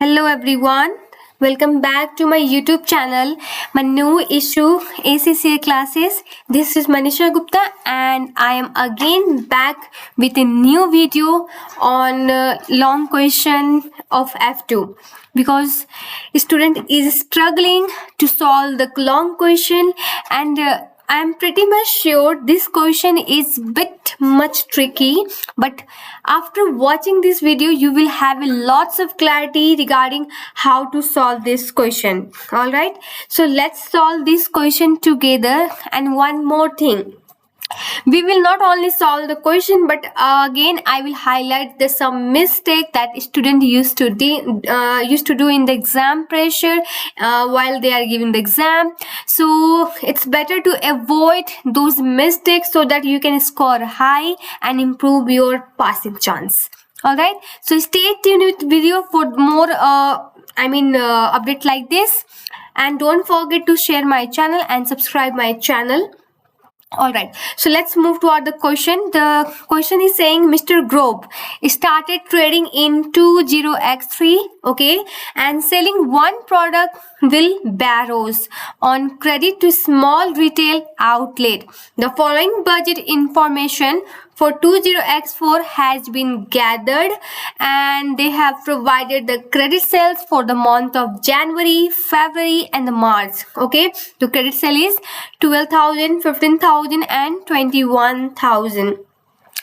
Hello everyone, welcome back to my YouTube channel MANUISHU ACCA classes. This is Manisha Gupta and I am again back with a new video on long question of F2 because student is struggling to solve the long question and I'm pretty much sure this question is bit much tricky, but after watching this video you will have lots of clarity regarding how to solve this question. All right, so let's solve this question together. And one more thing, we will not only solve the question, but again I will highlight the some mistake that student used to do in the exam pressure while they are giving the exam. So it's better to avoid those mistakes so that you can score high and improve your passing chance. All right, so stay tuned with video for more update like this, and don't forget to share my channel and subscribe my channel. All right, so let's move toward the question. The question is saying Mr. Grob started trading in 20x3, okay, and selling one product will barrows on credit to small retail outlet. The following budget information for 20x4 has been gathered, and they have provided the credit sales for the month of January, February and the March. Okay, the credit sale is 12,000, 15,000 and 21,000.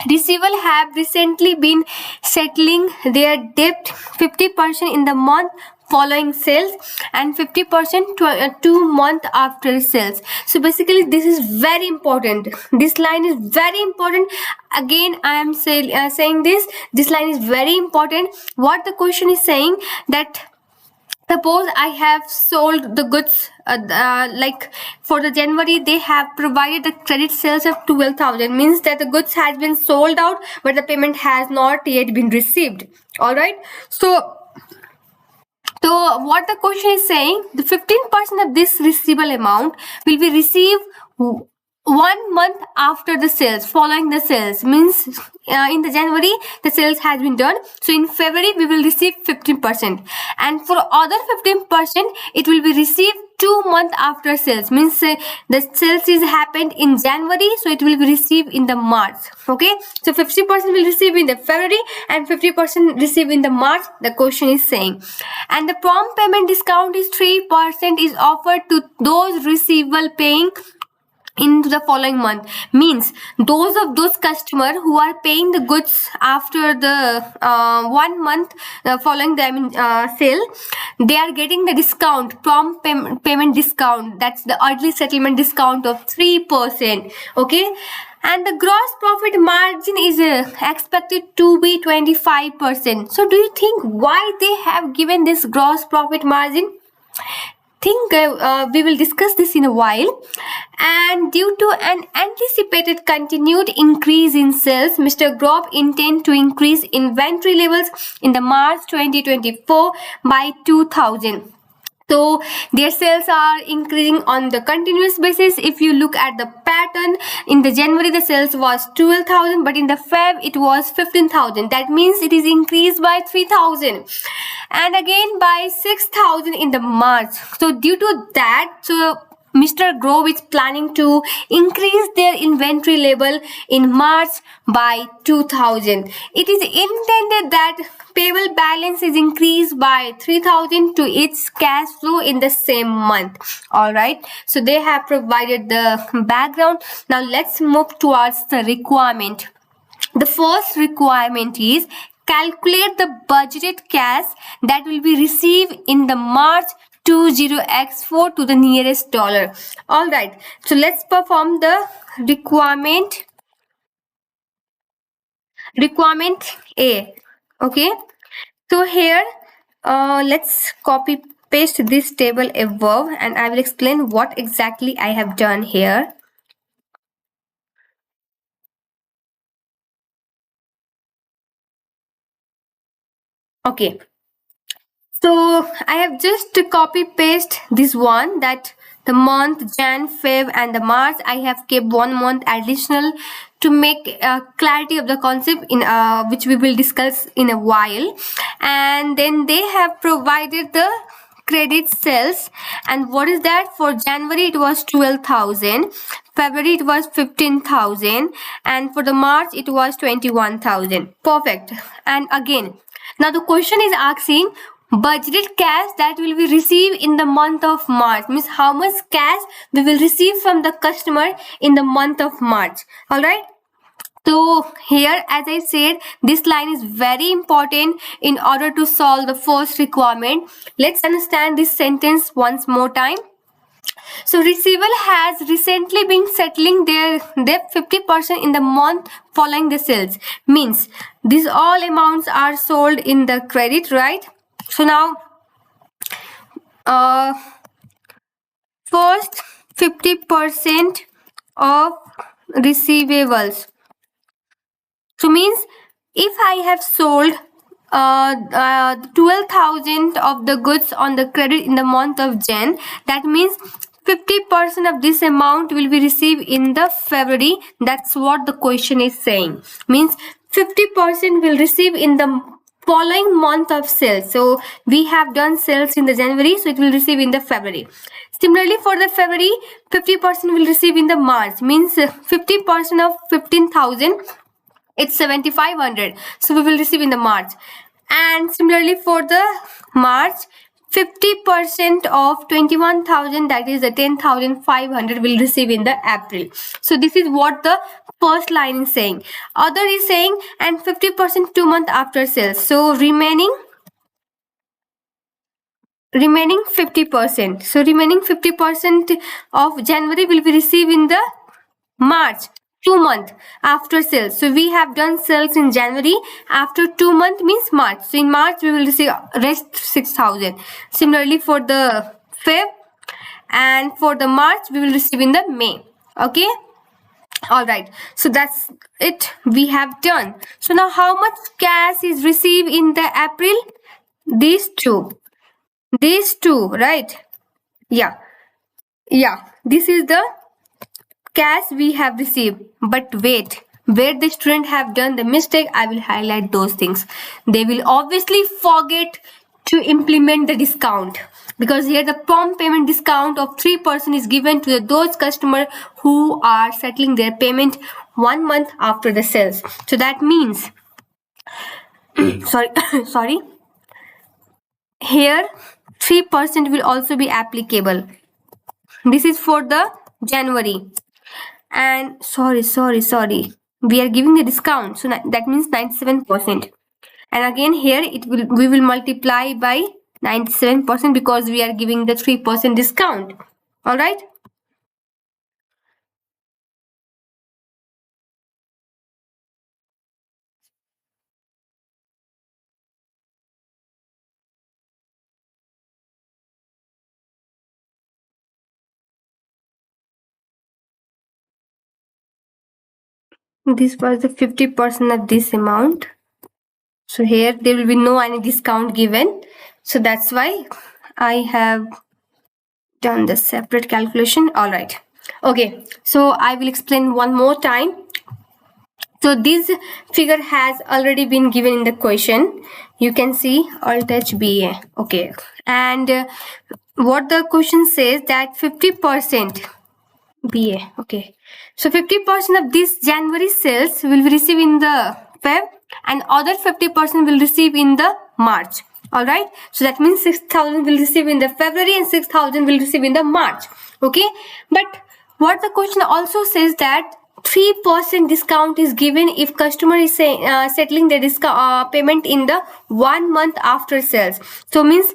Receivable have recently been settling their debt 50% in the month following sales and 50% 2 months after sales. So basically this is very important. This line is very important. Again I am saying this line is very important. What the question is saying, that suppose I have sold the goods like for the January, they have provided the credit sales of 12,000, means that the goods has been sold out but the payment has not yet been received. All right, so what the question is saying, the 15% of this receivable amount will be received 1 month after the sales, following the sales, means in the January the sales has been done, so in February we will receive 15%, and for other 15% it will be received 2 months after sales, means the sales is happened in January, so it will be received in the March. Okay, so 50% will receive in the February and 50% receive in the March, the question is saying. And the prompt payment discount is 3% is offered to those receivable paying into the following month, means those customer who are paying the goods after the 1 month following the sale, they are getting the discount, prompt payment discount, that's the early settlement discount of 3%. Okay, and the gross profit margin is expected to be 25%. So do you think why they have given this gross profit margin? We will discuss this in a while. And due to an anticipated continued increase in sales, Mr. Grob intend to increase inventory levels in the March 2024 by 2,000. So their sales are increasing on the continuous basis. If you look at the pattern, in the January the sales was 12,000, but in the Feb it was 15,000. That means it is increased by 3,000, and again by 6,000 in the March. So due to that, so Mr. Grob is planning to increase their inventory level in March by 2,000. It is intended that payable balance is increased by 3,000 to its cash flow in the same month. All right, so they have provided the background. Now let's move towards the requirement. The first requirement is calculate the budgeted cash that will be received in the March 20x4 to the nearest dollar. All right, so let's perform the requirement A. Okay, so here let's copy paste this table above, and I will explain what exactly I have done here. Okay, so I have just copy paste this one, that the month Jan, Feb and the March. I have kept 1 month additional to make clarity of the concept in which we will discuss in a while. And then they have provided the credit sales, and what is that? For January it was 12,000, February it was 15,000, and for the March it was 21,000. Perfect. And again, now the question is asking budgeted cash that will be received in the month of March, means how much cash we will receive from the customer in the month of March. All right. So here, as I said, this line is very important in order to solve the first requirement. Let's understand this sentence once more time. So receivable has recently been settling their debt 50% in the month following the sales. Means these all amounts are sold in the credit, right? So now first 50% of receivables. So means if I have sold 12,000 of the goods on the credit in the month of Jan, that means 50% of this amount will be received in the February. That's what the question is saying. Means 50% will receive in the following month of sales. So we have done sales in the January, so it will receive in the February. Similarly, for the February, 50% will receive in the March. Means 50% of 15,000, it's 7,500, so we will receive in the March. And similarly for the March, 50% of 21,000, that is the 10,500, will receive in the April. So this is what the first line is saying. Other is saying and 50% 2 months after sales. So remaining 50%. So remaining 50% of January will be received in the March, 2 months after sales. So we have done sales in January. After 2 months means March. So in March we will receive rest 6,000. Similarly for the Feb and for the March we will receive in the May. Okay. All right. So that's it. We have done. So now how much cash is received in the April? These two, right? Yeah. This is the cash we have received. But wait, where the student have done the mistake, I will highlight those things. They will obviously forget to implement the discount, because here the prompt payment discount of 3% is given to those customers who are settling their payment 1 month after the sales. So that means sorry, here 3% will also be applicable. This is for the January. And sorry, we are giving the discount, so that means 97%. And again here we will multiply by 97% because we are giving the 3% discount. All right. This was the 50% of this amount. So here there will be no any discount given. So that's why I have done the separate calculation. All right. Okay. So I will explain one more time. So this figure has already been given in the question. You can see Alt H BA. Okay. And what the question says that 50% BA. Okay. So 50% of this January sales will be received in the Feb, and other 50% will receive in the March. All right. So that means 6,000 will receive in the February and 6,000 will receive in the March. Okay. But what the question also says that 3% discount is given if customer is settling the discount payment in the 1 month after sales. So means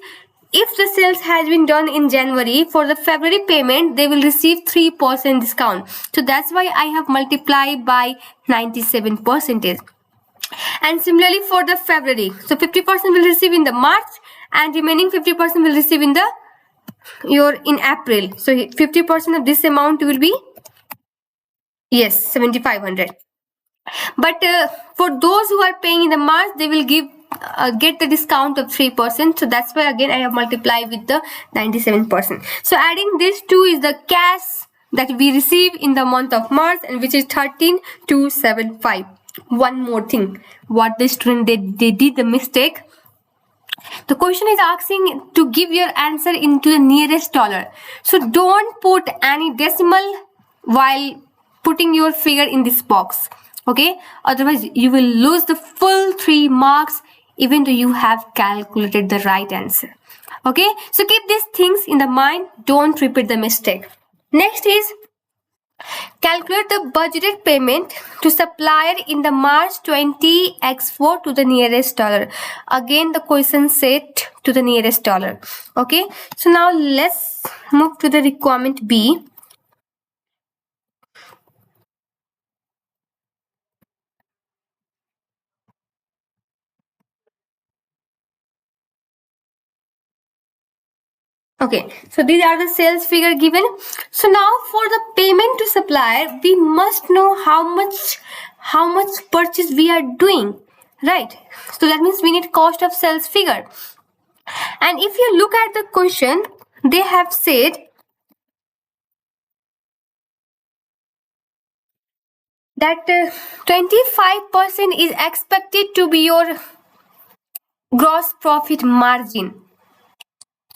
if the sales has been done in January, for the February payment they will receive 3% discount. So that's why I have multiplied by 97%. And similarly for the February, so 50% will receive in the March and remaining 50% will receive in the in April. So 50% of this amount will be, yes, 7,500. But for those who are paying in the March, they will give get the discount of 3%. So that's why again I have multiplied with the 97%. So adding this two is the cash that we receive in the month of March, and which is 13,275. One more thing, what the student they did the mistake. The question is asking to give your answer into the nearest dollar. So don't put any decimal while putting your figure in this box. Okay, otherwise you will lose the full 3 marks even though you have calculated the right answer. Okay, so keep these things in the mind. Don't repeat the mistake. Next is calculate the budgeted payment to supplier in the March 20 X4 to the nearest dollar. Again, the question set to the nearest dollar. Okay, so now let's move to the requirement B. Okay, so these are the sales figure given. So now for the payment to supplier, we must know how much purchase we are doing, right? So that means we need cost of sales figure. And if you look at the question, they have said that 25% is expected to be your gross profit margin.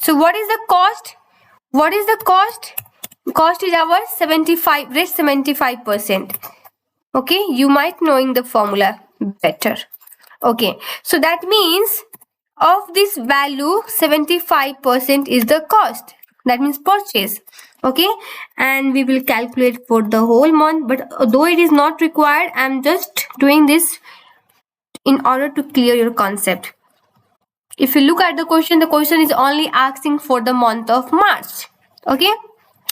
So what is the cost? What is the cost? Cost is our 75%. Okay, you might knowing the formula better. Okay, so that means of this value 75% is the cost. That means purchase. Okay, and we will calculate for the whole month, but though it is not required, I'm just doing this in order to clear your concept. If you look at the question is only asking for the month of March. Okay,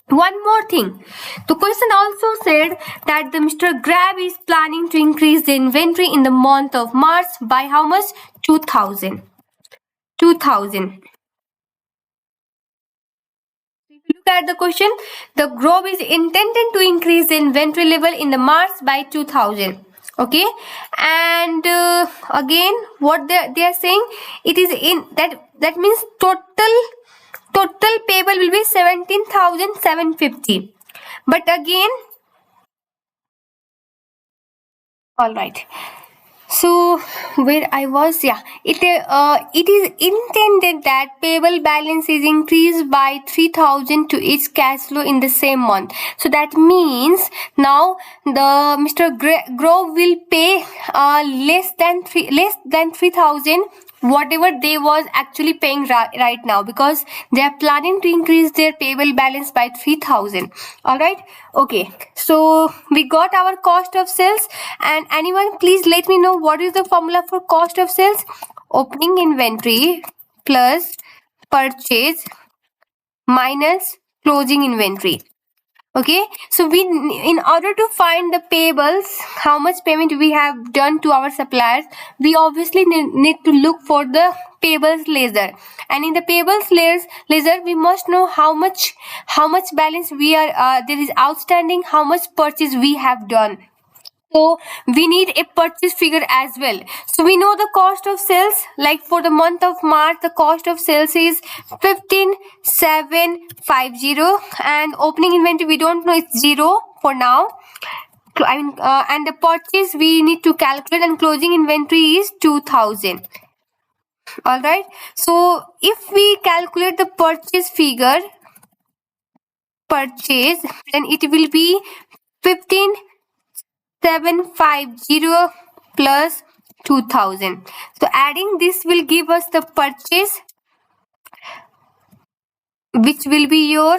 one more thing, the question also said that the Mr. Grob is planning to increase the inventory in the month of March by how much? 2000. If you look at the question, the Grob is intended to increase the inventory level in the March by 2000. Okay, and again what they are saying, it is in that means total payable will be 17,750. But again, all right, so where I was, yeah, it is intended that payable balance is increased by 3,000 to each cash flow in the same month. So that means now the Mr. Grove will pay less than 3,000 whatever they was actually paying right now, because they are planning to increase their payable balance by 3,000. All right, okay, so we got our cost of sales. And anyone please let me know what is the formula for cost of sales? Opening inventory plus purchase minus closing inventory. Okay, so we, in order to find the payables, how much payment we have done to our suppliers, we obviously need to look for the payables ledger. And in the payables ledger, we must know how much balance we are there is outstanding, how much purchase we have done. So we need a purchase figure as well. So we know the cost of sales, like for the month of March, the cost of sales is 15,750, and opening inventory we don't know, it's 0 for now. And the purchase we need to calculate, and closing inventory is 2,000. All right. So if we calculate the purchase figure, then it will be 15,750 plus 2,000. So adding this will give us the purchase, which will be your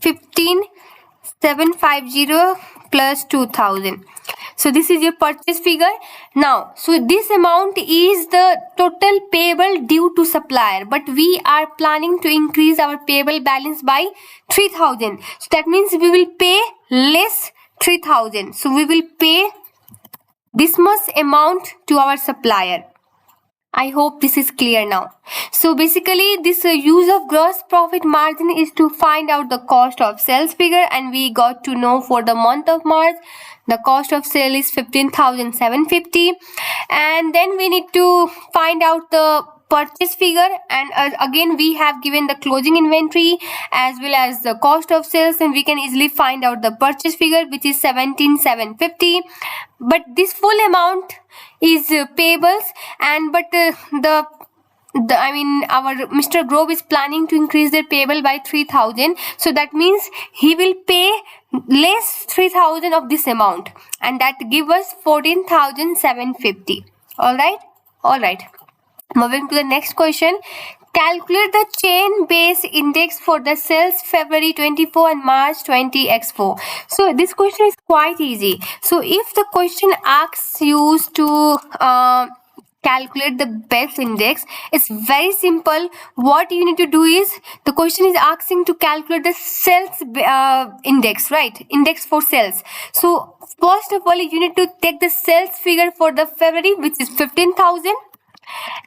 15,750 plus 2,000. So this is your purchase figure. Now, so this amount is the total payable due to supplier, but we are planning to increase our payable balance by 3,000. So that means we will pay less 3,000. So we will pay this much amount to our supplier. I hope this is clear now. So basically this use of gross profit margin is to find out the cost of sales figure, and we got to know for the month of March The cost of sale is 15,750. And then we need to find out the purchase figure, and again we have given the closing inventory as well as the cost of sales, and we can easily find out the purchase figure, which is 17,750. But this full amount is payables, and but our Mr. Grob is planning to increase their payable by 3,000. So that means he will pay less 3,000 of this amount, and that give us 14,750. All right. Moving to the next question. Calculate the chain base index for the sales February 24 and March 20 X4. So this question is quite easy. So if the question asks you to calculate the base index, it's very simple. What you need to do is, the question is asking to calculate the sales index, right? Index for sales. So first of all, you need to take the sales figure for the February, which is 15,000.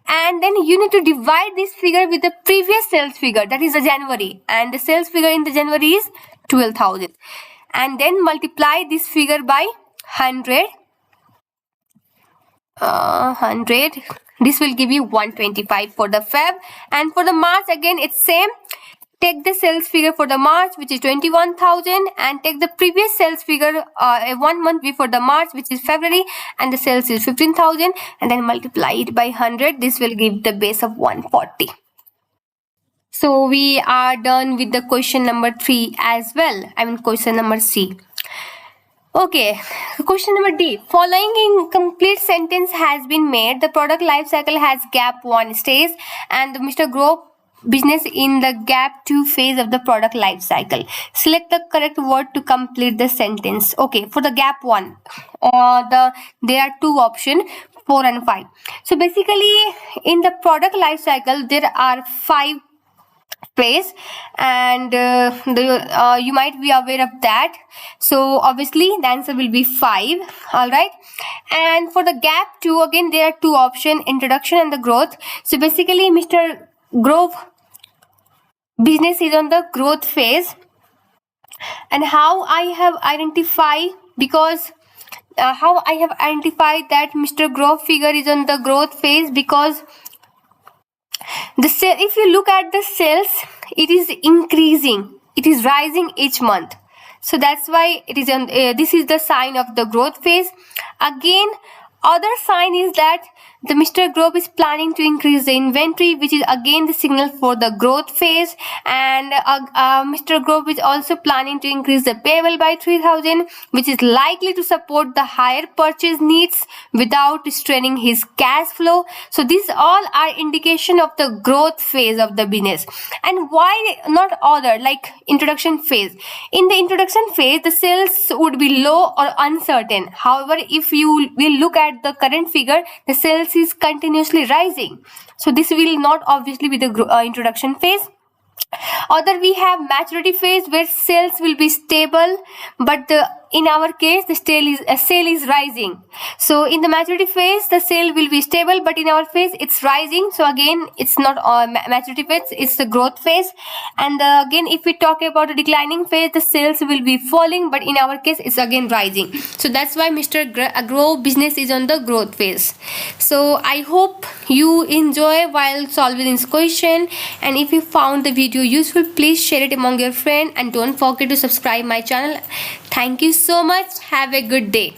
And then you need to divide this figure with the previous sales figure, that is the January, and the sales figure in the January is 12,000, and then multiply this figure by 100. This will give you 125 for the Feb. And for the March, again it's same. Take the sales figure for the March, which is 21,000, and take the previous sales figure 1 month before the March, which is February, and the sales is 15,000, and then multiply it by 100. This will give the base of 140. So we are done with the question number 3 as well. Question number C. Okay, question number D. Following incomplete sentence has been made. The product life cycle has gap 1 stage, and Mr. Grob business in the gap 2 phase of the product life cycle. Select the correct word to complete the sentence. Okay, for the gap 1, there are 2 options, 4 and 5. So basically in the product life cycle there are 5 phase, and you might be aware of that. So obviously the answer will be 5. All right. And for the gap 2, again there are 2 options, introduction and the growth. So basically Mr. Grob business is on the growth phase, and how I have identified that Mr. Grob figure is on the growth phase, because if you look at the sales, it is increasing, it is rising each month. So that's why it is on. This is the sign of the growth phase. Again, other sign is that the Mr. Grob is planning to increase the inventory, which is again the signal for the growth phase. And Mr. Grob is also planning to increase the payable by 3,000, which is likely to support the higher purchase needs without straining his cash flow. So these all are indication of the growth phase of the business. And why not other, like introduction phase? In the introduction phase, the sales would be low or uncertain. However, if you will look at the current figure, the sales is continuously rising. So this will not obviously be the introduction phase. Other, we have maturity phase, where sales will be stable, but in our case the sale is rising. So in the maturity phase the sale will be stable, but in our phase it's rising. So again it's not maturity phase, it's the growth phase. And again if we talk about the declining phase, the sales will be falling, but in our case it's again rising. So that's why Mr. Grob business is on the growth phase. So I hope you enjoy while solving this question, and if you found the video useful, please share it among your friends, and don't forget to subscribe my channel. Thank you so much. Have a good day.